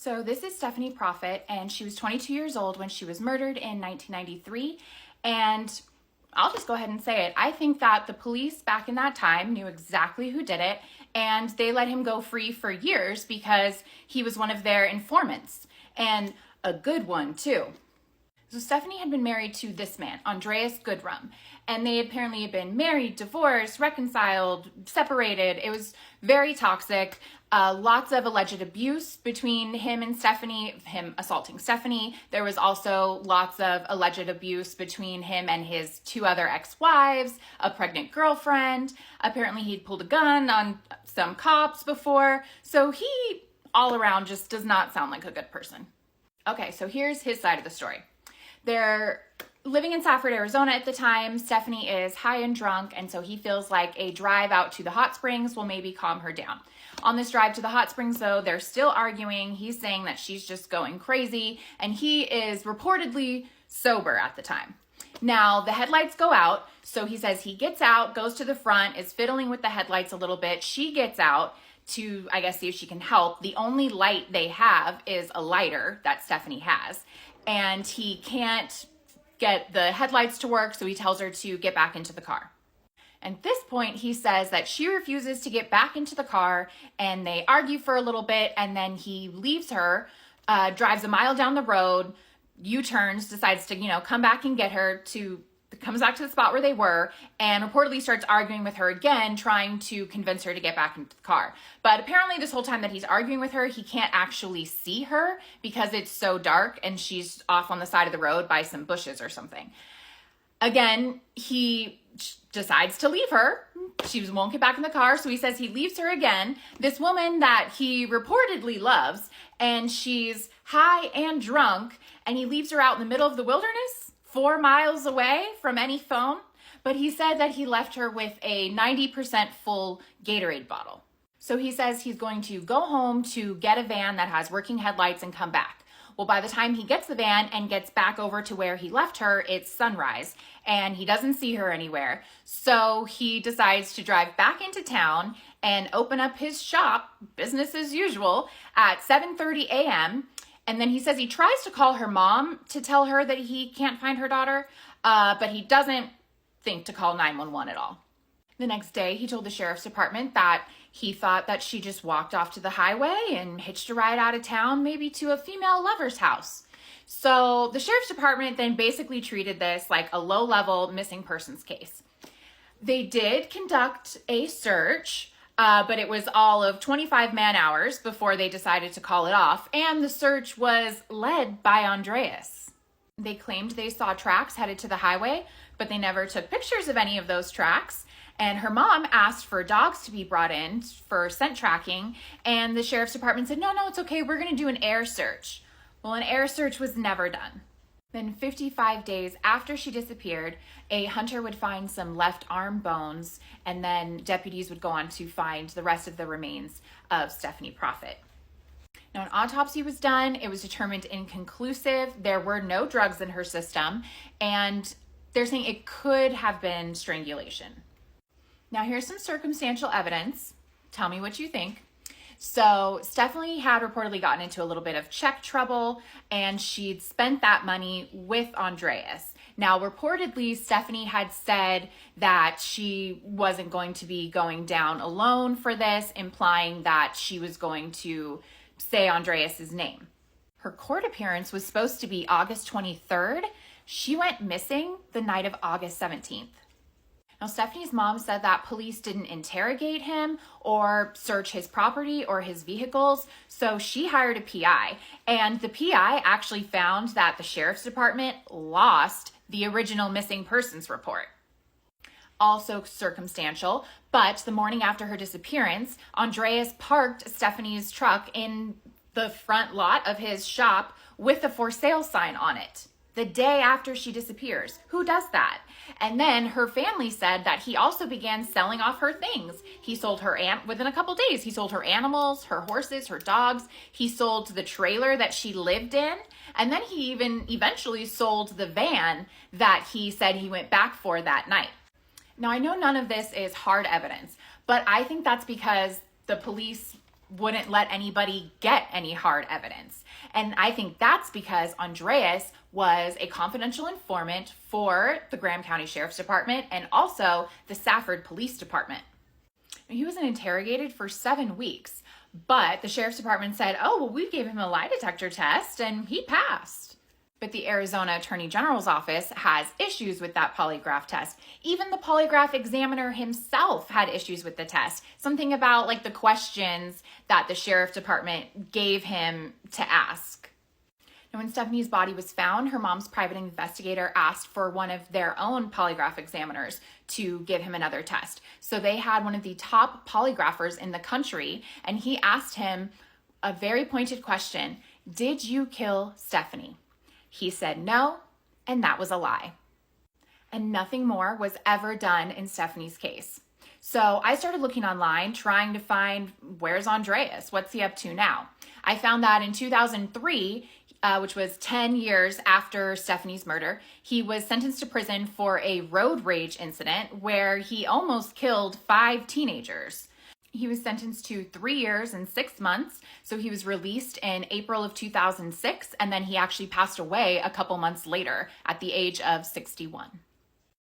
So this is Stephanie Prophet, and she was 22 years old when she was murdered in 1993. And I'll just go ahead and say it. I think that the police back in that time knew exactly who did it, and they let him go free for years because he was one of their informants, and a good one too. So Stephanie had been married to this man, Andreas Goodrum, and they apparently had been married, divorced, reconciled, separated. It was very toxic. Lots of alleged abuse between him and Stephanie, him assaulting Stephanie. There was also lots of alleged abuse between him and his two other ex-wives, a pregnant girlfriend. Apparently he'd pulled a gun on some cops before. So he, all around, just does not sound like a good person. Okay, so here's his side of the story. They're living in Safford, Arizona at the time. Stephanie is high and drunk, and so he feels like a drive out to the hot springs will maybe calm her down. On this drive to the hot springs, though, they're still arguing. He's saying that she's just going crazy, and he is reportedly sober at the time. Now, the headlights go out, so he says he gets out, goes to the front, is fiddling with the headlights a little bit. She gets out to, I guess, see if she can help. The only light they have is a lighter that Stephanie has, and he can't get the headlights to work, so he tells her to get back into the car. At this point, he says that she refuses to get back into the car, and they argue for a little bit, and then he leaves her, drives a mile down the road, U-turns, decides to, come back and get her, comes back to the spot where they were, and reportedly starts arguing with her again, trying to convince her to get back into the car. But apparently this whole time that he's arguing with her, he can't actually see her because it's so dark and she's off on the side of the road by some bushes or something. Again, he decides to leave her. She won't get back in the car, so he says he leaves her again. This woman that he reportedly loves, and she's high and drunk, and he leaves her out in the middle of the wilderness, 4 miles away from any phone. But he said that he left her with a 90% full Gatorade bottle. So he says he's going to go home to get a van that has working headlights and come back. Well, by the time he gets the van and gets back over to where he left her, it's sunrise, and he doesn't see her anywhere. So he decides to drive back into town and open up his shop, business as usual, at 7:30 a.m., and then he says he tries to call her mom to tell her that he can't find her daughter, but he doesn't think to call 911 at all. The next day, he told the sheriff's department that he thought that she just walked off to the highway and hitched a ride out of town, maybe to a female lover's house. So the sheriff's department then basically treated this like a low-level missing persons case. They did conduct a search, but it was all of 25 man-hours before they decided to call it off, and the search was led by Andreas. They claimed they saw tracks headed to the highway, but they never took pictures of any of those tracks. And her mom asked for dogs to be brought in for scent tracking, and the sheriff's department said, no, it's okay, we're going to do an air search. Well, an air search was never done. Then 55 days after she disappeared, a hunter would find some left arm bones, and then deputies would go on to find the rest of the remains of Stephanie Prophet. Now, an autopsy was done. It was determined inconclusive. There were no drugs in her system, and they're saying it could have been strangulation. Now, here's some circumstantial evidence. Tell me what you think. So Stephanie had reportedly gotten into a little bit of check trouble, and she'd spent that money with Andreas. Now, reportedly, Stephanie had said that she wasn't going to be going down alone for this, implying that she was going to say Andreas's name. Her court appearance was supposed to be August 23rd. She went missing the night of August 17th. Now, Stephanie's mom said that police didn't interrogate him or search his property or his vehicles, so she hired a PI. And the PI actually found that the sheriff's department lost the original missing persons report. Also circumstantial, but the morning after her disappearance, Andreas parked Stephanie's truck in the front lot of his shop with a for sale sign on it. The day after she disappears. Who does that? And then her family said that he also began selling off her things. He sold her, within a couple days, he sold her animals, her horses, her dogs. He sold the trailer that she lived in. And then he even eventually sold the van that he said he went back for that night. Now, I know none of this is hard evidence, but I think that's because the police wouldn't let anybody get any hard evidence. And I think that's because Andreas was a confidential informant for the Graham County Sheriff's Department and also the Safford Police Department. He wasn't interrogated for 7 weeks, but the Sheriff's Department said, oh, well, we gave him a lie detector test and he passed. But the Arizona Attorney General's office has issues with that polygraph test. Even the polygraph examiner himself had issues with the test. Something about like the questions that the Sheriff's Department gave him to ask. Now, when Stephanie's body was found, her mom's private investigator asked for one of their own polygraph examiners to give him another test. So they had one of the top polygraphers in the country, and he asked him a very pointed question: did you kill Stephanie? He said no, and that was a lie. And nothing more was ever done in Stephanie's case. So I started looking online, trying to find, where's Andreas? What's he up to now? I found that in 2003, which was 10 years after Stephanie's murder, he was sentenced to prison for a road rage incident where he almost killed 5 teenagers. He was sentenced to 3 years and 6 months. So he was released in April of 2006, and then he actually passed away a couple months later at the age of 61.